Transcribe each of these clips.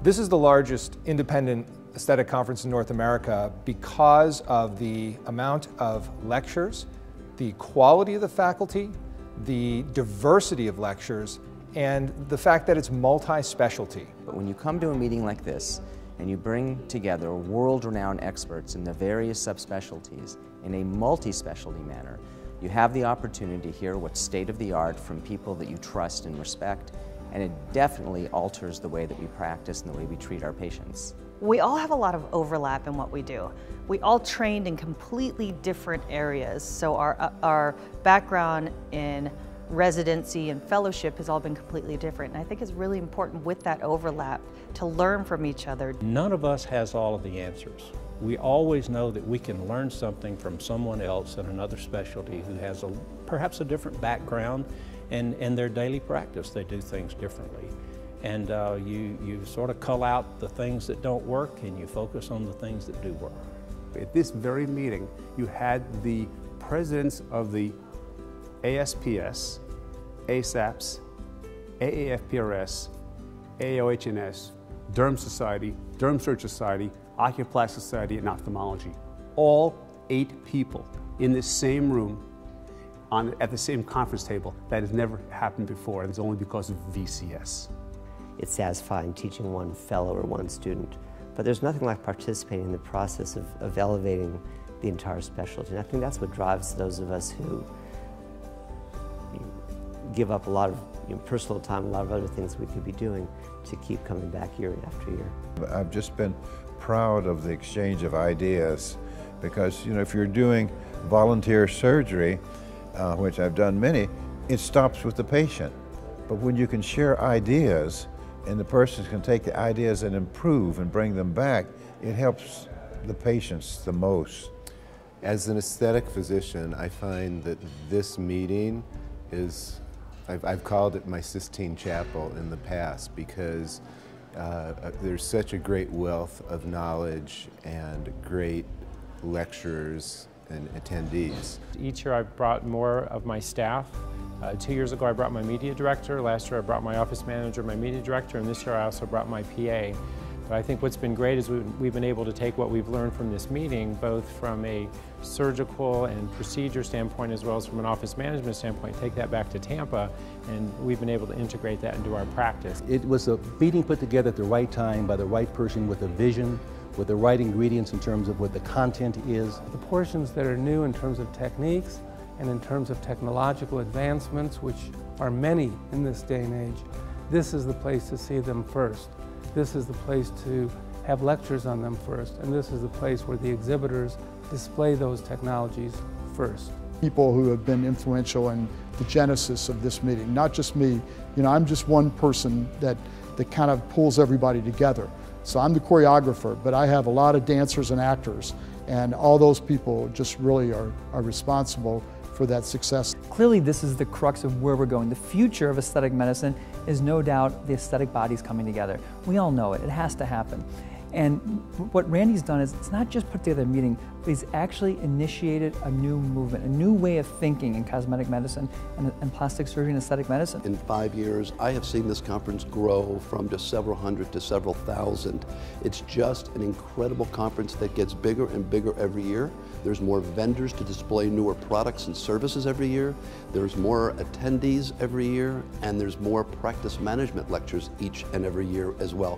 This is the largest independent aesthetic conference in North America because of the amount of lectures, the quality of the faculty, the diversity of lectures, and the fact that it's multi-specialty. But when you come to a meeting like this and you bring together world-renowned experts in the various subspecialties in a multi-specialty manner, you have the opportunity to hear what's state-of-the-art from people that you trust and respect, and it definitely alters the way that we practice and the way we treat our patients. We all have a lot of overlap in what we do. We all trained in completely different areas, so our background in residency and fellowship has all been completely different. And I think it's really important with that overlap to learn from each other. None of us has all of the answers. We always know that we can learn something from someone else in another specialty who has perhaps a different background, and in their daily practice they do things differently. And you sort of cull out the things that don't work and you focus on the things that do work. At this very meeting, you had the presidents of the ASPS, ASAPS, AAFPRS, AOHNS, Derm Society, Derm Search Society, Oculoplastic Society, and Ophthalmology. All 8 people in the same room at the same conference table. That has never happened before, and it's only because of VCS. It's satisfying teaching one fellow or one student, but there's nothing like participating in the process of elevating the entire specialty. And I think that's what drives those of us who give up a lot of personal time, a lot of other things we could be doing to keep coming back year after year. I've just been proud of the exchange of ideas because, if you're doing volunteer surgery, which I've done many, it stops with the patient. But when you can share ideas and the person can take the ideas and improve and bring them back, it helps the patients the most. As an aesthetic physician, I find that this meeting is, I've called it my Sistine Chapel in the past because there's such a great wealth of knowledge and great lecturers and attendees. Each year I've brought more of my staff. 2 years ago I brought my media director, last year I brought my office manager, my media director, and this year I also brought my PA. But I think what's been great is we've been able to take what we've learned from this meeting, both from a surgical and procedure standpoint as well as from an office management standpoint, take that back to Tampa, and we've been able to integrate that into our practice. It was a meeting put together at the right time by the right person with a vision, with the right ingredients in terms of what the content is. The portions that are new in terms of techniques and in terms of technological advancements, which are many in this day and age, this is the place to see them first. This is the place to have lectures on them first, and this is the place where the exhibitors display those technologies first. People who have been influential in the genesis of this meeting, not just me. I'm just one person that kind of pulls everybody together. So I'm the choreographer, but I have a lot of dancers and actors, and all those people just really are responsible for that success. Clearly this is the crux of where we're going. The future of aesthetic medicine is no doubt the aesthetic bodies coming together. We all know it, it has to happen. And what Randy's done is, it's not just put together a meeting, but he's actually initiated a new movement, a new way of thinking in cosmetic medicine and plastic surgery and aesthetic medicine. In 5 years, I have seen this conference grow from just several hundred to several thousand. It's just an incredible conference that gets bigger and bigger every year. There's more vendors to display newer products and services every year. There's more attendees every year, and there's more practice management lectures each and every year as well.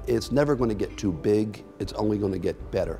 It's never going to get too big, it's only going to get better.